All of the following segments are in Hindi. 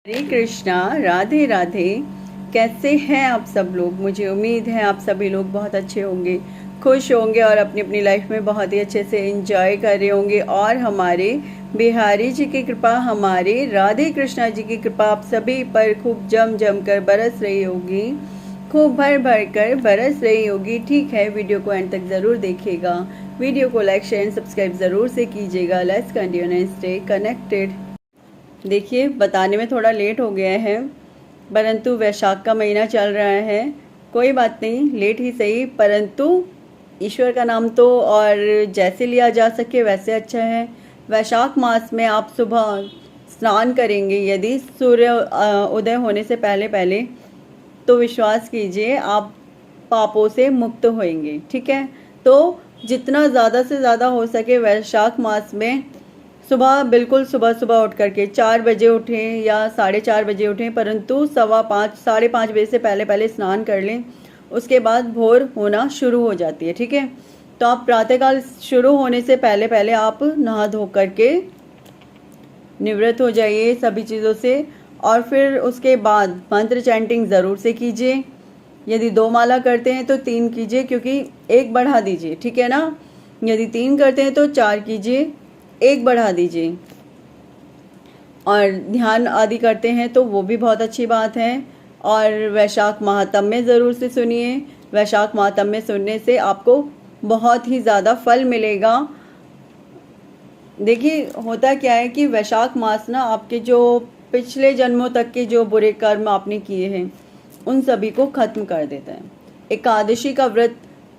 हरे कृष्णा, राधे राधे। कैसे हैं आप सब लोग? मुझे उम्मीद है आप सभी लोग बहुत अच्छे होंगे, खुश होंगे और अपनी अपनी लाइफ में बहुत ही अच्छे से एंजॉय कर रहे होंगे। और हमारे बिहारी जी की कृपा, हमारे राधे कृष्णा जी की कृपा आप सभी पर खूब जम जम कर बरस रही होगी, खूब भर भर कर बरस रही होगी। ठीक है, वीडियो को एंड तक ज़रूर देखिएगा, वीडियो को लाइक शेयर एंड सब्सक्राइब ज़रूर से कीजिएगा। Let's continue, stay connected. देखिए, बताने में थोड़ा लेट हो गया है, परंतु वैशाख का महीना चल रहा है। कोई बात नहीं, लेट ही सही, परंतु ईश्वर का नाम तो और जैसे लिया जा सके वैसे अच्छा है। वैशाख मास में आप सुबह स्नान करेंगे यदि सूर्य उदय होने से पहले पहले, तो विश्वास कीजिए आप पापों से मुक्त होंगे। ठीक है, तो जितना ज़्यादा से ज़्यादा हो सके वैशाख मास में सुबह, बिल्कुल सुबह सुबह उठ करके 4 बजे उठें या 4:30 बजे उठें, परंतु 5:15 5:30 बजे से पहले पहले स्नान कर लें। उसके बाद भोर होना शुरू हो जाती है। ठीक है, तो आप प्रातःकाल शुरू होने से पहले पहले आप नहा धो करके निवृत्त हो जाइए सभी चीज़ों से। और फिर उसके बाद मंत्र चैंटिंग ज़रूर से कीजिए। यदि 2 माला करते हैं तो 3 कीजिए, क्योंकि 1 बढ़ा दीजिए। ठीक है ना, यदि 3 करते हैं तो 4 कीजिए, 1 बढ़ा दीजिए। और ध्यान आदि करते हैं तो वो भी बहुत अच्छी बात है। और वैशाख महात्म्य ज़रूर से सुनिए। वैशाख महात्म्य सुनने से आपको बहुत ही ज़्यादा फल मिलेगा। देखिए, होता क्या है कि वैशाख मास ना आपके जो पिछले जन्मों तक के जो बुरे कर्म आपने किए हैं उन सभी को खत्म कर देता है। एकादशी का व्रत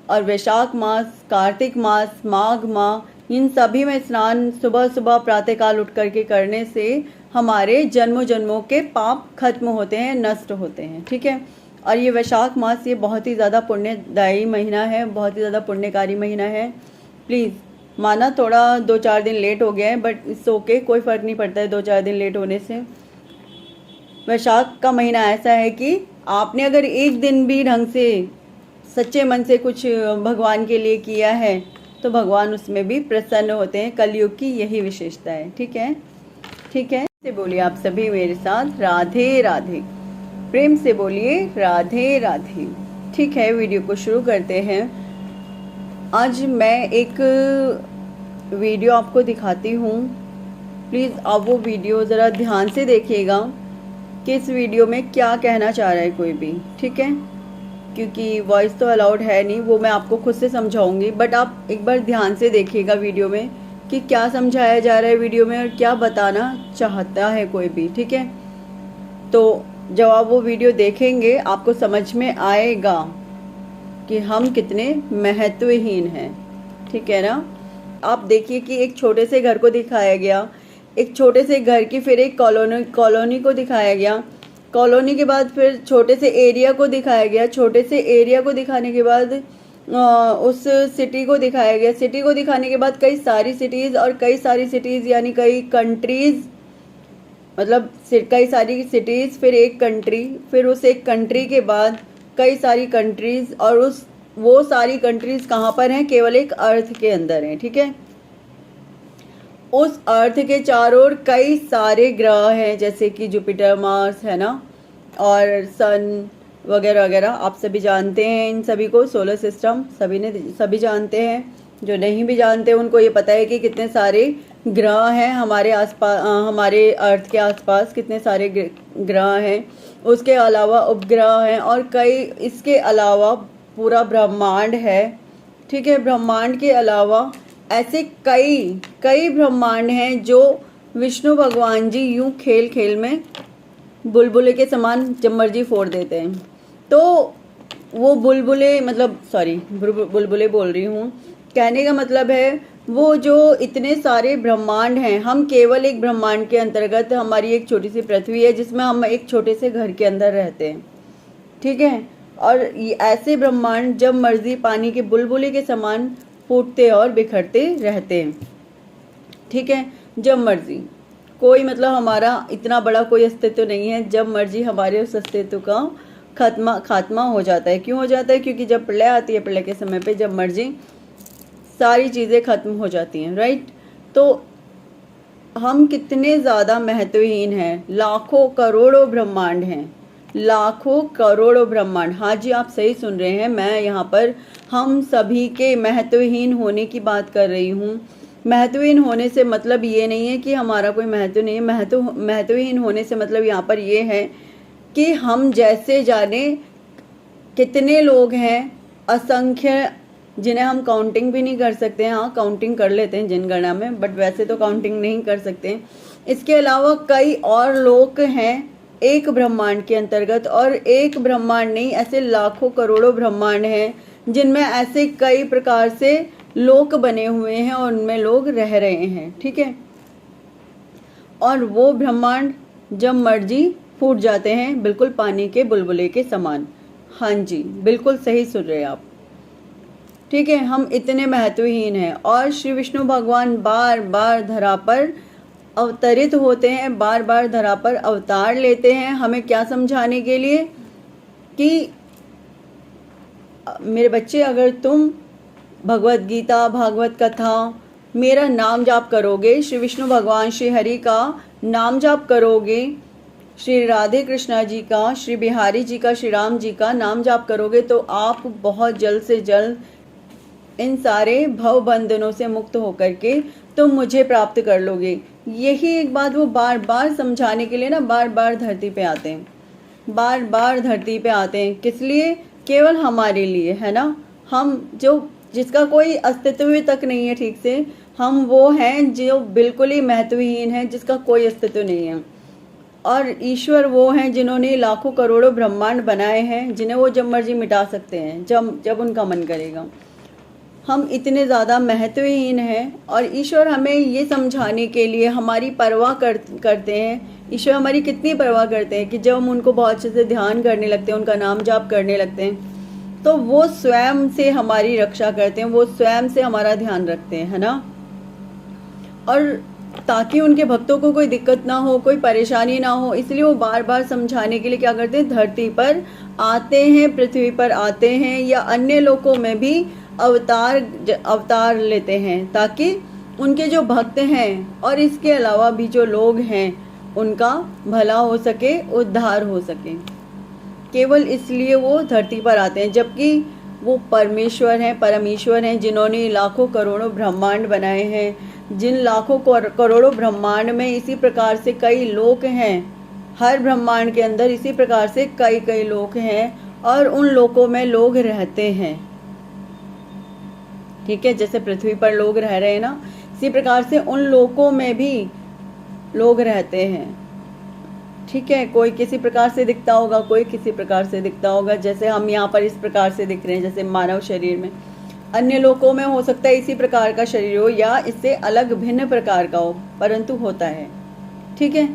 और वैशाख मास, कार्तिक मास, माघ माह, इन सभी में स्नान सुबह सुबह प्रातःकाल उठ करके करने से हमारे जन्मों जन्मों के पाप खत्म होते हैं, नष्ट होते हैं। ठीक है, और ये वैशाख मास ये बहुत ही ज़्यादा पुण्यदायी महीना है, बहुत ही ज़्यादा पुण्यकारी महीना है। प्लीज़ माना थोड़ा 2-4 दिन लेट हो गया है, बट इट्स ओके, कोई फ़र्क नहीं पड़ता है 2-4 दिन लेट होने से। वैशाख का महीना ऐसा है कि आपने अगर एक दिन भी ढंग से सच्चे मन से कुछ भगवान के लिए किया है तो भगवान उसमें भी प्रसन्न होते हैं। कलयुग की यही विशेषता है। ठीक है, ठीक है, से बोलिए आप सभी मेरे साथ राधे राधे, प्रेम से बोलिए राधे राधे। ठीक है, वीडियो को शुरू करते हैं। आज मैं एक वीडियो आपको दिखाती हूँ। प्लीज़ आप वो वीडियो ज़रा ध्यान से देखिएगा कि इस वीडियो में क्या कहना चाह रहा है कोई भी। ठीक है, क्योंकि वॉइस तो अलाउड है नहीं, वो मैं आपको खुद से समझाऊंगी, बट आप एक बार ध्यान से देखिएगा वीडियो में कि क्या समझाया जा रहा है वीडियो में और क्या बताना चाहता है कोई भी। ठीक है, तो जब आप वो वीडियो देखेंगे आपको समझ में आएगा कि हम कितने महत्वहीन हैं। ठीक है ना, आप देखिए कि एक छोटे से घर को दिखाया गया, एक छोटे से घर की फिर एक कॉलोनी को दिखाया गया, कॉलोनी के बाद फिर छोटे से एरिया को दिखाया गया, छोटे से एरिया को दिखाने के बाद उस सिटी को दिखाया गया, सिटी को दिखाने के बाद कई सारी सिटीज़, और कई सारी सिटीज़ यानी कई कंट्रीज़, मतलब कई सारी सिटीज़, फिर एक कंट्री, फिर उस एक कंट्री के बाद कई सारी कंट्रीज़, और वो सारी कंट्रीज़ कहाँ पर हैं? केवल एक अर्थ के अंदर हैं। ठीक है, उस अर्थ के चारों ओर कई सारे ग्रह हैं, जैसे कि जुपिटर, मार्स है ना, और सन वगैरह वगैरह। आप सभी जानते हैं इन सभी को, सोलर सिस्टम सभी जानते हैं। जो नहीं भी जानते उनको ये पता है कि कितने सारे ग्रह हैं हमारे आसपास, हमारे अर्थ के आसपास कितने सारे ग्रह हैं। उसके अलावा उपग्रह हैं और कई, इसके अलावा पूरा ब्रह्मांड है। ठीक है, ब्रह्मांड के अलावा ऐसे कई कई ब्रह्मांड हैं जो विष्णु भगवान जी यूं खेल खेल में बुलबुले के समान जब मर्जी फोड़ देते हैं। तो वो बुलबुले, मतलब सॉरी, बुलबुले बोल रही हूँ, कहने का मतलब है वो जो इतने सारे ब्रह्मांड हैं, हम केवल एक ब्रह्मांड के अंतर्गत, हमारी एक छोटी सी पृथ्वी है जिसमें हम एक छोटे से घर के अंदर रहते हैं। ठीक है, और ऐसे ब्रह्मांड जब मर्जी पानी के बुलबुले के समान फूटते और बिखरते रहते हैं। ठीक है, जब मर्जी, कोई मतलब हमारा इतना बड़ा कोई अस्तित्व नहीं है, जब मर्जी हमारे उस अस्तित्व का खात्मा हो जाता है। क्यों हो जाता है? क्योंकि जब प्रलय आती है, प्रलय के समय पे जब मर्जी सारी चीज़ें खत्म हो जाती हैं। राइट, तो हम कितने ज़्यादा महत्वहीन हैं। लाखों करोड़ों ब्रह्मांड हैं, लाखों करोड़ों ब्रह्मांड। हाँ जी, आप सही सुन रहे हैं। मैं यहाँ पर हम सभी के महत्वहीन होने की बात कर रही हूँ। महत्वहीन होने से मतलब ये नहीं है कि हमारा कोई महत्व नहीं है। महत्वहीन होने से मतलब यहाँ पर ये है कि हम जैसे जाने कितने लोग हैं, असंख्य, जिन्हें हम काउंटिंग भी नहीं कर सकते हैं। हाँ, काउंटिंग कर लेते हैं जनगणना में, बट वैसे तो काउंटिंग नहीं कर सकते। इसके अलावा कई और लोग हैं एक ब्रह्मांड के अंतर्गत, और एक ब्रह्मांड नहीं, ऐसे लाखों करोड़ों ब्रह्मांड हैं जिनमें ऐसे कई प्रकार से लोक बने हुए हैं और उनमें लोग रह रहे हैं। ठीक है, और वो ब्रह्मांड जब मर्जी फूट जाते हैं, बिल्कुल पानी के बुलबुले के समान। हाँ जी, बिल्कुल सही सुन रहे हैं आप। ठीक है, हम इतने महत्वहीन हैं और श्री विष्णु भगवान बार बार धरा पर अवतरित होते हैं, बार बार धरा पर अवतार लेते हैं। हमें क्या समझाने के लिए कि मेरे बच्चे, अगर तुम भगवत गीता, भागवत कथा, मेरा नाम जाप करोगे, श्री विष्णु भगवान श्री हरि का नाम जाप करोगे, श्री राधे कृष्णा जी का, श्री बिहारी जी का, श्री राम जी का नाम जाप करोगे, तो आप बहुत जल्द से जल्द इन सारे भव बंधनों से मुक्त होकर के तुम मुझे प्राप्त कर लोगे। यही एक बात वो बार बार समझाने के लिए ना बार बार धरती पे आते हैं, बार बार धरती पे आते हैं। किस लिए? केवल हमारे लिए, है ना। हम जो जिसका कोई अस्तित्व तक नहीं है ठीक से, हम वो हैं जो बिल्कुल ही महत्वहीन हैं, जिसका कोई अस्तित्व नहीं है। और ईश्वर वो हैं जिन्होंने लाखों करोड़ों ब्रह्मांड बनाए हैं, जिन्हें वो जब मर्जी मिटा सकते हैं, जब उनका मन करेगा। हम इतने ज़्यादा महत्वहीन हैं और ईश्वर हमें ये समझाने के लिए हमारी परवाह करते हैं। ईश्वर हमारी कितनी परवाह करते हैं कि जब हम उनको बहुत अच्छे से ध्यान करने लगते हैं, उनका नाम जाप करने लगते हैं, तो वो स्वयं से हमारी रक्षा करते हैं, वो स्वयं से हमारा ध्यान रखते हैं, है ना। और ताकि उनके भक्तों को कोई दिक्कत ना हो, कोई परेशानी ना हो, इसलिए वो बार बार समझाने के लिए क्या करते हैं, धरती पर आते हैं, पृथ्वी पर आते हैं, या अन्य लोकों में भी अवतार लेते हैं, ताकि उनके जो भक्त हैं और इसके अलावा भी जो लोग हैं उनका भला हो सके, उद्धार हो सके। केवल इसलिए वो धरती पर आते हैं, जबकि वो परमेश्वर हैं, परमेश्वर हैं, जिन्होंने लाखों करोड़ों ब्रह्मांड बनाए हैं। जिन लाखों करोड़ों ब्रह्मांड में इसी प्रकार से कई लोक हैं, हर ब्रह्मांड के अंदर इसी प्रकार से कई लोक हैं, और उन लोकों में लोग रहते हैं। ठीक है, जैसे पृथ्वी पर लोग रह रहे हैं ना, इसी प्रकार से उन लोकों में भी लोग रहते हैं। ठीक है, कोई किसी प्रकार से दिखता होगा, कोई किसी प्रकार से दिखता होगा, जैसे हम यहाँ पर इस प्रकार से दिख रहे हैं, जैसे मानव शरीर में। अन्य लोकों में हो सकता है इसी प्रकार का शरीर हो या इससे अलग भिन्न प्रकार का हो, परंतु होता है। ठीक है,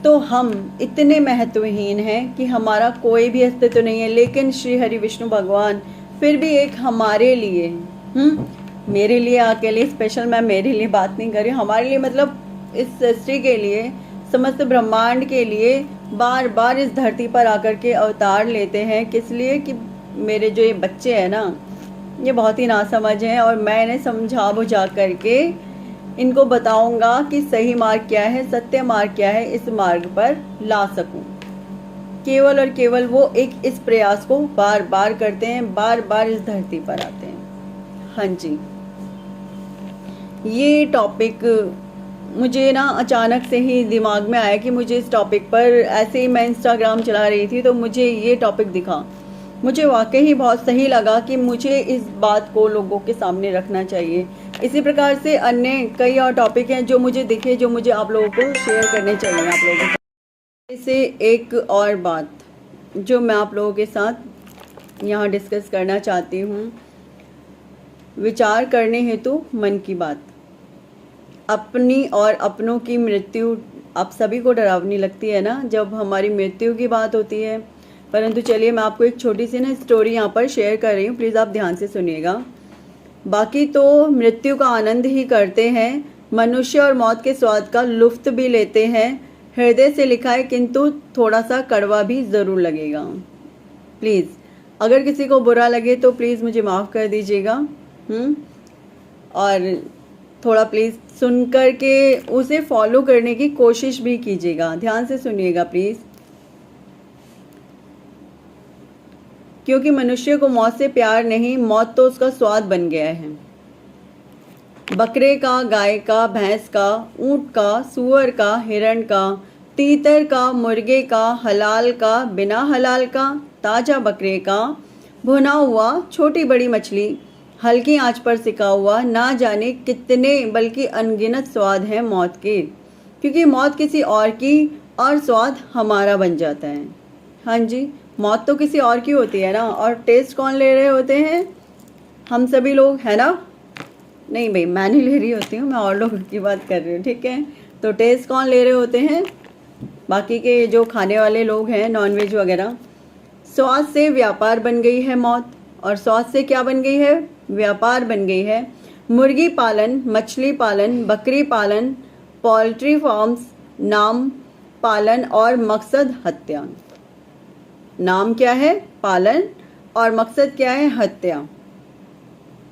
तो हम इतने महत्वहीन हैं कि हमारा कोई भी अस्तित्व नहीं है, लेकिन श्री हरि विष्णु भगवान फिर भी एक हमारे लिए, मेरे लिए अकेले स्पेशल, मैं मेरे लिए बात नहीं कर रही, हमारे लिए मतलब इस सृष्टि के लिए, समस्त ब्रह्मांड के लिए बार बार इस धरती पर आकर के अवतार लेते हैं। किस लिए? कि मेरे जो ये बच्चे हैं ना, ये बहुत ही नासमझ हैं, और मैं इन्हें समझा बुझा करके इनको बताऊंगा कि सही मार्ग क्या है, सत्य मार्ग क्या है, इस मार्ग पर ला सकूं। केवल और केवल वो एक इस प्रयास को बार बार करते हैं, बार बार इस धरती पर आते हैं। हाँ जी, ये टॉपिक मुझे ना अचानक से ही दिमाग में आया कि मुझे इस टॉपिक पर, ऐसे ही मैं इंस्टाग्राम चला रही थी तो मुझे ये टॉपिक दिखा, मुझे वाकई ही बहुत सही लगा कि मुझे इस बात को लोगों के सामने रखना चाहिए। इसी प्रकार से अन्य कई और टॉपिक हैं जो मुझे दिखे, जो मुझे आप लोगों को शेयर करने चाहिए आप लोगों को। जैसे एक और बात जो मैं आप लोगों के साथ यहाँ डिस्कस करना चाहती हूँ, विचार करने हेतु मन की बात। अपनी और अपनों की मृत्यु आप सभी को डरावनी लगती है ना जब हमारी मृत्यु की बात होती है, परंतु चलिए मैं आपको एक छोटी सी ना स्टोरी यहाँ पर शेयर कर रही हूँ, प्लीज़ आप ध्यान से सुनिएगा। बाकी तो मृत्यु का आनंद ही करते हैं, मनुष्य और मौत के स्वाद का लुत्फ भी लेते हैं। हृदय से लिखा है, किंतु थोड़ा सा कड़वा भी ज़रूर लगेगा। प्लीज़ अगर किसी को बुरा लगे तो प्लीज़ मुझे माफ़ कर दीजिएगा। और थोड़ा प्लीज़ सुन कर के उसे फॉलो करने की कोशिश भी कीजिएगा। ध्यान से सुनिएगा प्लीज़, क्योंकि मनुष्य को मौत से प्यार नहीं, मौत तो उसका स्वाद बन गया है। बकरे का, गाय का, भैंस का, ऊंट का, सुअर का, हिरण का, तीतर का, मुर्गे का, हलाल का, बिना हलाल का, ताज़ा बकरे का, भुना हुआ, छोटी बड़ी मछली, हल्की आंच पर सिका हुआ, ना जाने कितने बल्कि अनगिनत स्वाद हैं मौत के, क्योंकि मौत किसी और की और स्वाद हमारा बन जाता है। हाँ जी, मौत तो किसी और की होती है ना, और टेस्ट कौन ले रहे होते हैं? हम सभी लोग, है ना? नहीं भाई, मैं नहीं ले रही होती हूँ, मैं और लोगों की बात कर रही हूँ, ठीक है? तो टेस्ट कौन ले रहे होते हैं? बाकी के जो खाने वाले लोग हैं, नॉनवेज वगैरह। स्वाद से व्यापार बन गई है मौत, और स्वाद से क्या बन गई है? व्यापार बन गई है। मुर्गी पालन, मछली पालन, बकरी पालन, पोल्ट्री फार्म्स, नाम पालन और मकसद हत्या। नाम क्या है? पालन, और मकसद क्या है? हत्या।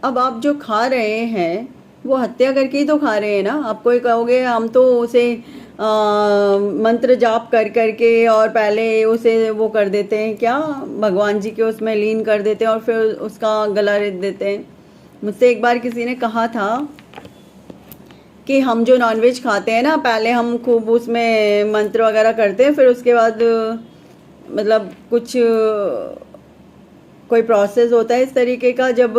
अब आप जो खा रहे हैं वो हत्या करके ही तो खा रहे हैं ना। आप कोई कहोगे हम तो उसे मंत्र जाप कर करके और पहले उसे वो कर देते हैं, क्या भगवान जी के उसमें लीन कर देते हैं और फिर उसका गला रेत देते हैं। मुझसे एक बार किसी ने कहा था कि हम जो नॉनवेज खाते हैं ना, पहले हम खूब उसमें मंत्र वगैरह करते हैं, फिर उसके बाद मतलब कुछ कोई प्रोसेस होता है इस तरीके का, जब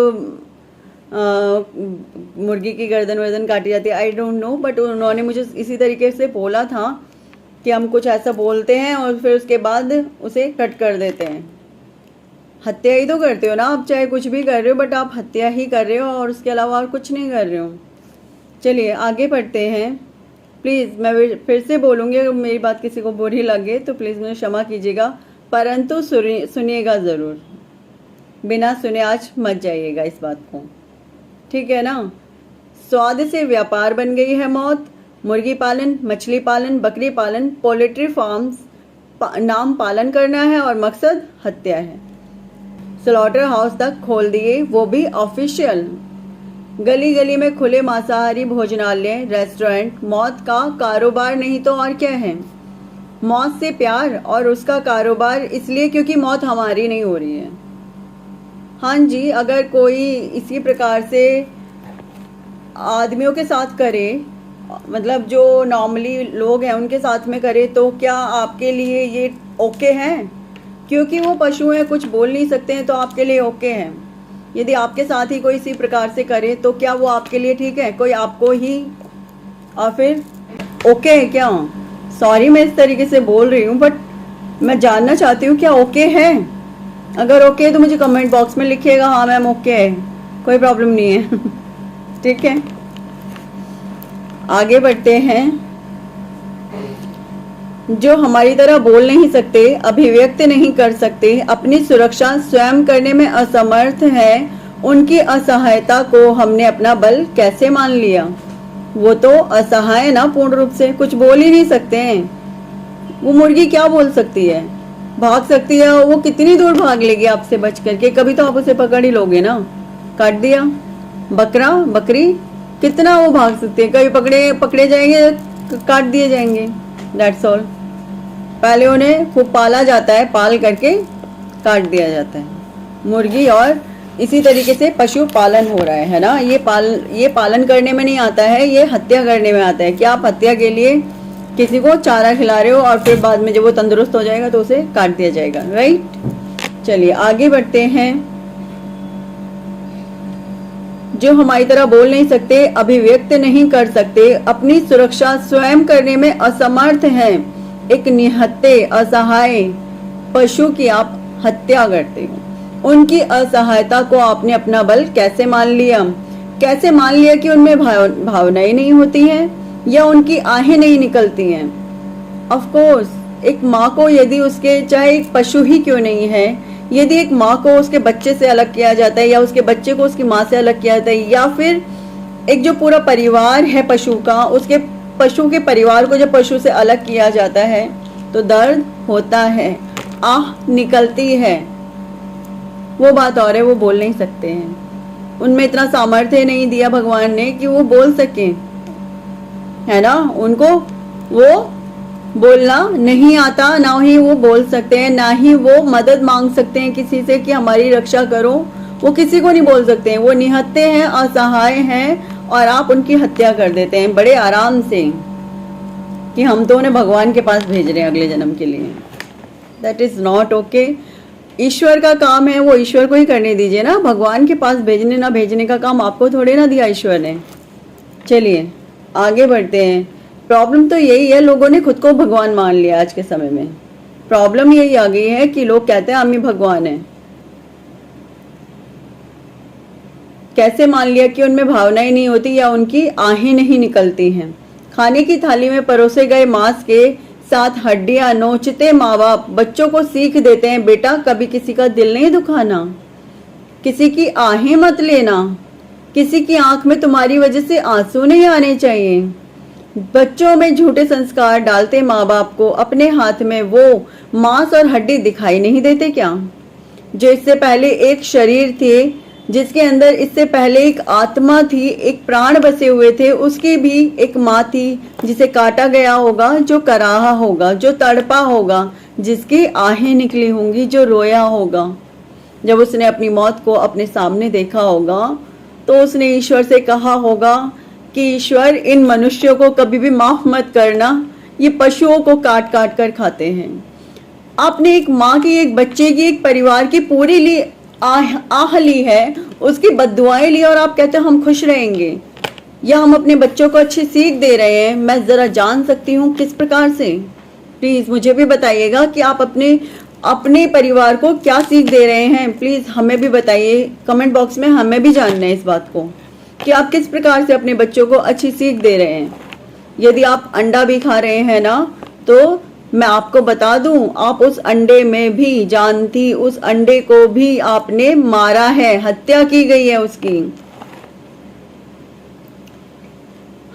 मुर्गी की गर्दन वर्दन काटी जाती है, आई डोंट नो, बट उन्होंने मुझे इसी तरीके से बोला था कि हम कुछ ऐसा बोलते हैं और फिर उसके बाद उसे कट कर देते हैं। हत्या ही तो करते हो ना आप, चाहे कुछ भी कर रहे हो, बट आप हत्या ही कर रहे हो और उसके अलावा और कुछ नहीं कर रहे हो। चलिए आगे बढ़ते हैं। प्लीज़ मैं फिर से बोलूँगी, अगर मेरी बात किसी को बुरी लगे तो प्लीज़ मुझे क्षमा कीजिएगा, परंतु सुनिएगा ज़रूर। बिना सुने आज मत जाइएगा इस बात को, ठीक है ना? स्वाद से व्यापार बन गई है मौत। मुर्गी पालन, मछली पालन, बकरी पालन, पोल्ट्री फार्म्स, नाम पालन करना है और मकसद हत्या है। स्लॉटर हाउस तक खोल दिए, वो भी ऑफिशियल। गली गली में खुले मांसाहारी भोजनालय, रेस्टोरेंट। मौत का कारोबार नहीं तो और क्या है? मौत से प्यार और उसका कारोबार इसलिए क्योंकि मौत हमारी नहीं हो रही है। हाँ जी, अगर कोई इसी प्रकार से आदमियों के साथ करे, मतलब जो नॉर्मली लोग हैं उनके साथ में करे, तो क्या आपके लिए ये ओके हैं? क्योंकि वो पशु हैं, कुछ बोल नहीं सकते हैं, तो आपके लिए ओके हैं। यदि आपके साथ ही कोई इसी प्रकार से करे तो क्या वो आपके लिए ठीक है? कोई आपको ही और फिर ओके है क्या? सॉरी मैं इस तरीके से बोल रही हूँ, बट मैं जानना चाहती हूँ क्या ओके है? अगर ओके है तो मुझे कमेंट बॉक्स में लिखिएगा, हाँ मैम ओके है, कोई प्रॉब्लम नहीं है। ठीक है, आगे बढ़ते हैं। जो हमारी तरह बोल नहीं सकते, अभिव्यक्त नहीं कर सकते, अपनी सुरक्षा स्वयं करने में असमर्थ हैं, उनकी असहायता को हमने अपना बल कैसे मान लिया? वो तो असहाय ना, पूर्ण रूप से कुछ बोल ही नहीं सकते हैं। वो मुर्गी क्या बोल सकती है? भाग सकती है, वो कितनी दूर भाग लेगी आपसे बच करके? कभी तो आप उसे पकड़ ही लोगे ना। काट दिया। बकरा, बकरी कितना वो भाग सकती है? कभी पकड़े जाएंगे, काट दिए जाएंगे, दैट्स ऑल। पहले उन्हें खूब पाला जाता है, पाल करके काट दिया जाता है। मुर्गी और इसी तरीके से पशु पालन हो रहा है ना। ये पालन करने में नहीं आता है, ये हत्या करने में आता है। क्या आप हत्या के लिए किसी को चारा खिला रहे हो और फिर बाद में जब वो तंदुरुस्त हो जाएगा तो उसे काट दिया जाएगा, राइट? चलिए आगे बढ़ते हैं। जो हमारी तरह बोल नहीं सकते, अभिव्यक्त नहीं कर सकते, अपनी सुरक्षा स्वयं करने में असमर्थ हैं, एक निहत्ते असहाय पशु की आप हत्या करते हो। उनकी असहायता को आपने अपना बल कैसे मान लिया? कैसे मान लिया कि उनमें भावनाएं नहीं होती हैं या उनकी आहें नहीं निकलती हैं? ऑफ कोर्स, एक माँ को यदि उसके, चाहे एक पशु ही क्यों नहीं है, यदि एक माँ को उसके बच्चे से अलग किया जाता है या उसके बच्चे को उसकी माँ से अलग किया जाता है, या फिर एक जो पूरा परिवार है पशु का, उसके पशु के परिवार को जब पशु से अलग किया जाता है तो दर्द होता है, आह निकलती है। वो बात और है, वो बोल नहीं सकते हैं। उनमें इतना सामर्थ्य नहीं दिया भगवान ने कि वो बोल सके, है ना। उनको वो बोलना नहीं आता, ना ही वो बोल सकते हैं, ना ही वो मदद मांग सकते हैं किसी से कि हमारी रक्षा करो। वो किसी को नहीं बोल सकते हैं, वो निहत्थे हैं, असहाय हैं, और आप उनकी हत्या कर देते हैं बड़े आराम से कि हम तो उन्हें भगवान के पास भेज रहे हैं अगले जन्म के लिए। That is not okay. ईश्वर का काम है, वो ईश्वर को ही करने दीजिए ना। भगवान के पास भेजने ना भेजने का काम आपको थोड़े ना दिया ईश्वर ने। चलिए आगे बढ़ते हैं। प्रॉब्लम तो यही है, लोगों ने खुद को भगवान मान लिया आज के समय में। प्रॉब्लम यही आ गई है कि लोग कहते हैं हम ही भगवान हैं। कैसे मान लिया कि उनमें भावनाएं नहीं होती या उनकी आहें नहीं निकलती हैं। खाने की थाली में परोसे गए मांस के साथ हड्डियां नोचते माँ बाप बच्चों को सीख देते हैं, बेटा कभी किसी का दिल नहीं दुखाना, किसी की आहें मत लेना, किसी की आंख में तुम्हारी वजह से आंसू नहीं आने चाहिए। बच्चों में झूठे संस्कार डालते माँ बाप को अपने हाथ में वो मांस और हड्डी दिखाई नहीं देते क्या, जो इससे पहले एक शरीर थे, जिसके अंदर इससे पहले एक आत्मा थी, एक प्राण बसे हुए थे, उसकी भी एक माँ थी जिसे काटा गया होगा, जो कराहा होगा, जो तड़पा होगा, जिसकी आहें निकली होंगी, जो रोया होगा। जब उसने अपनी मौत को अपने सामने देखा होगा तो उसने ईश्वर से कहा होगा कि ईश्वर इन मनुष्यों को कभी भी माफ मत करना, ये पशुओं को काट काट कर खाते हैं। आपने एक माँ की, एक बच्चे की, एक परिवार की पूरी ली आह ली है, उसकी बद्दुआएं ली, और आप कहते हैं हम खुश रहेंगे या हम अपने बच्चों को अच्छी सीख दे रहे हैं। मैं जरा जान सकती हूँ किस प्रकार से? प्लीज मुझे भी बताइएगा कि आप अपने परिवार को क्या सीख दे रहे हैं। प्लीज हमें भी बताइए कमेंट बॉक्स में, हमें भी जानना है इस बात को कि आप किस प्रकार से अपने बच्चों को अच्छी सीख दे रहे हैं। यदि आप अंडा भी खा रहे हैं ना, तो मैं आपको बता दूं, आप उस अंडे में भी जानती, उस अंडे को भी आपने मारा है, हत्या की गई है उसकी।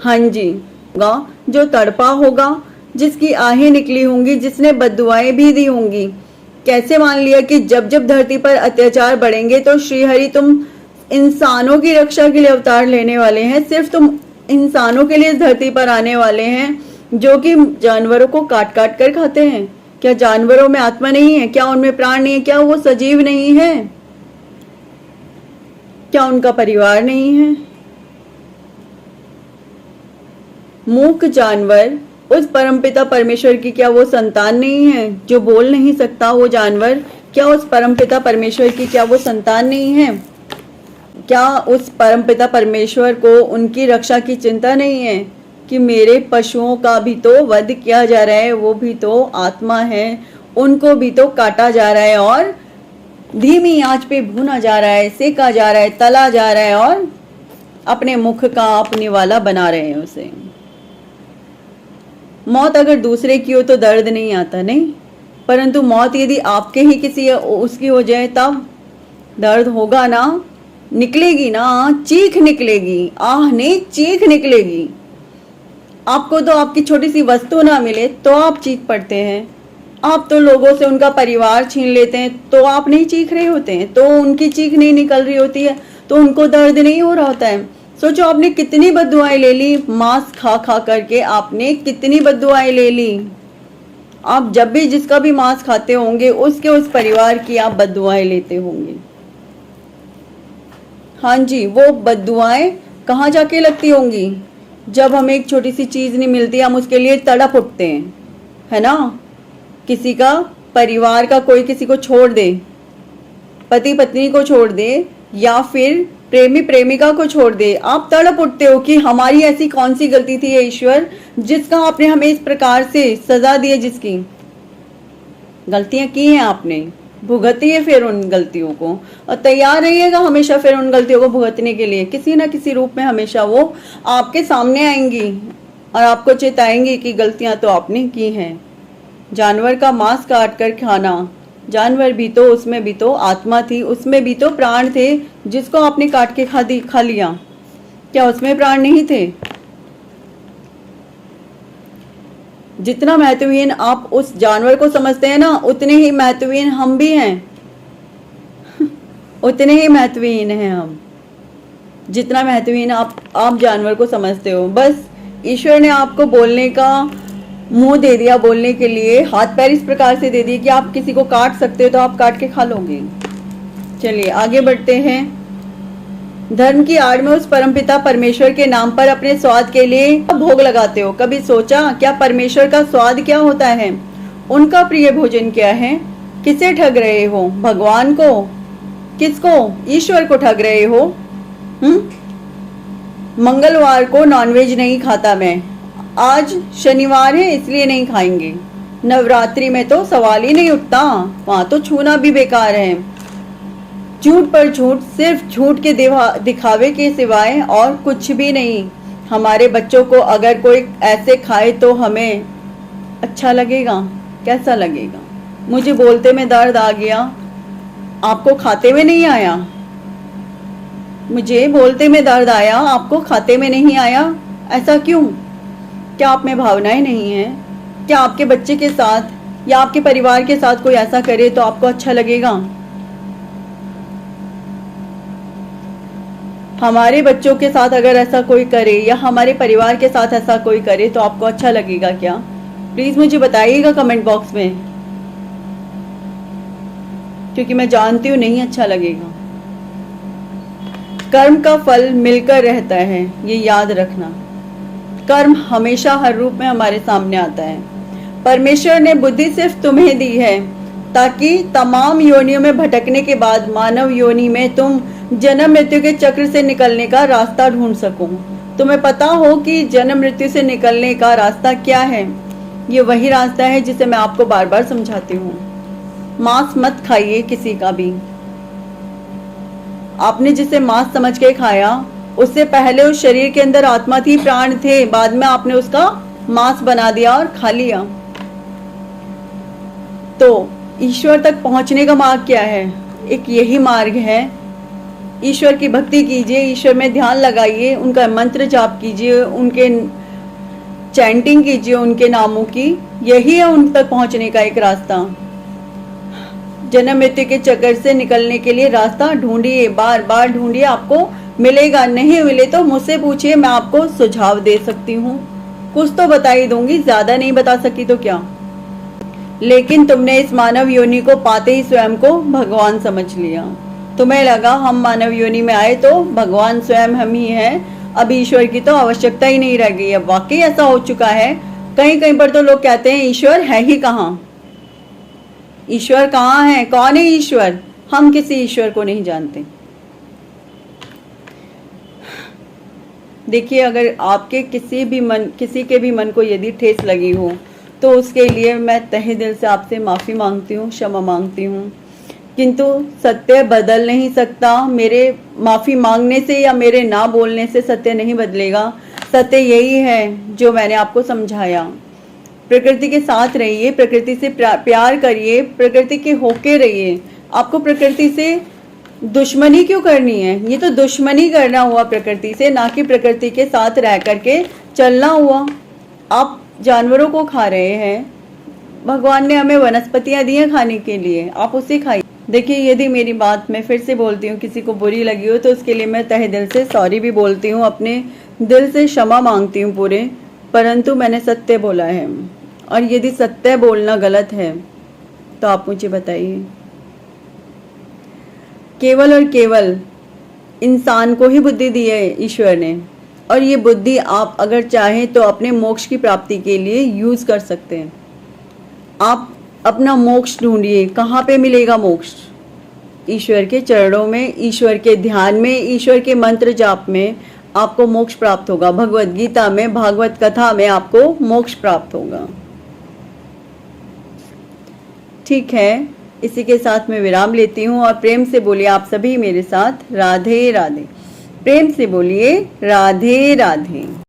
हाँ जी, जो तड़पा होगा, जिसकी आहें निकली होंगी, जिसने बद्दुआएं भी दी होंगी। कैसे मान लिया कि जब जब धरती पर अत्याचार बढ़ेंगे तो श्रीहरि तुम इंसानों की रक्षा के लिए अवतार लेने वाले हैं, सिर्फ तुम इंसानों के लिए इस धरती पर आने वाले हैं जो कि जानवरों को काट काट कर खाते हैं। क्या जानवरों में आत्मा नहीं है? क्या उनमें प्राण नहीं है? क्या वो सजीव नहीं है? क्या उनका परिवार नहीं है? मूक जानवर, उस परमपिता परमेश्वर की क्या वो संतान नहीं है? जो बोल नहीं सकता वो जानवर, क्या उस परमपिता परमेश्वर की क्या वो संतान नहीं है? क्या उस परमपिता परमेश्वर को उनकी रक्षा की चिंता नहीं है कि मेरे पशुओं का भी तो वध किया जा रहा है, वो भी तो आत्मा है, उनको भी तो काटा जा रहा है और धीमी आंच पे भूना जा रहा है, सेका जा रहा है, तला जा रहा है और अपने मुख का अपने वाला बना रहे हैं उसे। मौत अगर दूसरे की हो तो दर्द नहीं आता, नहीं, परंतु मौत यदि आपके ही किसी उसकी हो जाए तब दर्द होगा ना, निकलेगी ना, चीख निकलेगी, आह नहीं चीख निकलेगी। आपको तो आपकी छोटी सी वस्तु ना मिले तो आप चीख पड़ते हैं, आप तो लोगों से उनका परिवार छीन लेते हैं तो आप नहीं चीख रहे होते हैं, तो उनकी चीख नहीं निकल रही होती है, तो उनको दर्द नहीं हो रहा होता है। सोचो आपने कितनी बद्दुआएं ले ली, मांस खा खा करके आपने कितनी बद्दुआएं ले ली। आप जब भी जिसका भी मांस खाते होंगे उसके उस परिवार की आप बद्दुआएं लेते होंगे। हाँ जी, वो बद्दुआएं कहाँ जाके लगती होंगी? जब हमें एक छोटी सी चीज नहीं मिलती हम उसके लिए तड़प उठते हैं, है ना। किसी का परिवार का कोई किसी को छोड़ दे, पति पत्नी को छोड़ दे या फिर प्रेमी प्रेमिका को छोड़ दे, आप तड़प उठते हो कि हमारी ऐसी कौन सी गलती थी ईश्वर जिसका आपने हमें इस प्रकार से सजा दी है। जिसकी गलतियां की हैं आपने, भुगतिए फिर उन गलतियों को, और तैयार रहिएगा हमेशा फिर उन गलतियों को भुगतने के लिए। किसी ना किसी रूप में हमेशा वो आपके सामने आएंगी और आपको चेताएंगी कि गलतियां तो आपने की हैं। जानवर का मांस काट कर खाना, जानवर भी तो, उसमें भी तो आत्मा थी, उसमें भी तो प्राण थे, जिसको आपने काट के खा लिया। क्या उसमें प्राण नहीं थे? जितना महत्वहीन आप उस जानवर को समझते हैं ना, उतने ही महत्वहीन हम भी हैं उतने ही महत्वहीन हैं हम। जितना महत्वहीन आप जानवर को समझते हो। बस ईश्वर ने आपको बोलने का मुंह दे दिया, बोलने के लिए हाथ पैर इस प्रकार से दे दिए कि आप किसी को काट सकते हो तो आप काट के खा लोगे। चलिए आगे बढ़ते हैं। धर्म की आड़ में उस परमपिता परमेश्वर के नाम पर अपने स्वाद के लिए भोग लगाते हो। कभी सोचा क्या परमेश्वर का स्वाद क्या होता है? उनका प्रिय भोजन क्या है? किसे ठग रहे हो? भगवान को? किसको? ईश्वर को ठग रहे हो। मंगलवार को नॉनवेज नहीं खाता मैं, आज शनिवार है इसलिए नहीं खाएंगे। नवरात्रि में तो सवाल ही नहीं उठता, वहां तो छूना भी बेकार है। झूठ पर झूठ, सिर्फ झूठ के दिखावे के सिवाय और कुछ भी नहीं। हमारे बच्चों को अगर कोई ऐसे खाए तो हमें अच्छा लगेगा? कैसा लगेगा? मुझे बोलते में दर्द आ गया, आपको खाते में नहीं आया? मुझे बोलते में दर्द आया, आपको खाते में नहीं आया? ऐसा क्यों? क्या आप में भावनाएं नहीं हैं? क्या आपके बच्चे के साथ या आपके परिवार के साथ कोई ऐसा करे तो आपको अच्छा लगेगा? हमारे बच्चों के साथ अगर ऐसा कोई करे या हमारे परिवार के साथ ऐसा कोई करे तो आपको अच्छा लगेगा क्या? प्लीज मुझे बताइएगा कमेंट बॉक्स में, क्योंकि मैं जानती हूँ नहीं अच्छा लगेगा। कर्म का फल मिलकर रहता है, ये याद रखना। कर्म हमेशा हर रूप में हमारे सामने आता है। परमेश्वर ने बुद्धि सिर्फ तुम्हें दी है ताकि तमाम योनियों में भटकने के बाद मानव योनि में तुम जन्म मृत्यु के चक्र से निकलने का रास्ता ढूंढ सको। तुम्हें पता हो कि जन्म मृत्यु से निकलने का रास्ता क्या है? ये वही रास्ता है जिसे मैं आपको बार बार समझाती हूँ। मांस मत खाइए किसी का भी। आपने जिसे मांस समझ के खाया, उससे पहले उस शरीर के अंदर आत्मा थी, प्राण थे, बाद में आपने उसका मांस बना दिया और खा लिया। तो ईश्वर तक पहुंचने का मार्ग क्या है? एक यही मार्ग है। ईश्वर की भक्ति कीजिए, ईश्वर में ध्यान लगाइए, उनका मंत्र जाप कीजिए, उनके चैंटिंग कीजिए उनके नामों की। यही है उन तक पहुंचने का एक रास्ता। जन्म मृत्यु के चक्कर से निकलने के लिए रास्ता ढूंढिए, बार बार ढूंढिए, आपको मिलेगा। नहीं मिले तो मुझसे पूछिए, मैं आपको सुझाव दे सकती हूँ, कुछ तो बता ही दूंगी, ज्यादा नहीं बता सकी तो क्या। लेकिन तुमने इस मानव योनि को पाते ही स्वयं को भगवान समझ लिया। तुम्हें लगा हम मानव योनि में आए तो भगवान स्वयं हम ही हैं, अब ईश्वर की तो आवश्यकता ही नहीं रह गई। अब वाकई ऐसा हो चुका है। कहीं कहीं पर तो लोग कहते हैं ईश्वर है ही कहाँ, ईश्वर कहाँ है, कौन है ईश्वर? हम किसी ईश्वर को नहीं जानते। देखिए, अगर आपके किसी के भी मन को यदि ठेस लगी हो तो उसके लिए मैं तहे दिल से आपसे माफ़ी मांगती हूँ, क्षमा मांगती हूँ। किंतु सत्य बदल नहीं सकता। मेरे माफ़ी मांगने से या मेरे ना बोलने से सत्य नहीं बदलेगा। सत्य यही है जो मैंने आपको समझाया। प्रकृति के साथ रहिए, प्रकृति से प्यार करिए, प्रकृति के होके रहिए। आपको प्रकृति से दुश्मनी क्यों करनी है? ये तो दुश्मनी करना हुआ प्रकृति से, ना कि प्रकृति के साथ रह करके चलना हुआ। आप जानवरों को खा रहे हैं, भगवान ने हमें वनस्पतियां दी हैं खाने के लिए, आप उसे खाइए। देखिए, यदि मेरी बात मैं फिर से बोलती हूँ किसी को बुरी लगी हो तो उसके लिए मैं तहे दिल से सॉरी भी बोलती हूँ, अपने दिल से क्षमा मांगती हूँ पूरे। परंतु मैंने सत्य बोला है, और यदि सत्य बोलना गलत है तो आप मुझे बताइए। केवल और केवल इंसान को ही बुद्धि दी है ईश्वर ने, और ये बुद्धि आप अगर चाहें तो अपने मोक्ष की प्राप्ति के लिए यूज कर सकते हैं। आप अपना मोक्ष ढूंढिए। कहाँ पे मिलेगा मोक्ष? ईश्वर के चरणों में, ईश्वर के ध्यान में, ईश्वर के मंत्र जाप में आपको मोक्ष प्राप्त होगा। भगवत गीता में, भागवत कथा में आपको मोक्ष प्राप्त होगा। ठीक है, इसी के साथ मैं विराम लेती हूँ, और प्रेम से बोलिए आप सभी मेरे साथ राधे राधे। प्रेम से बोलिए राधे राधे।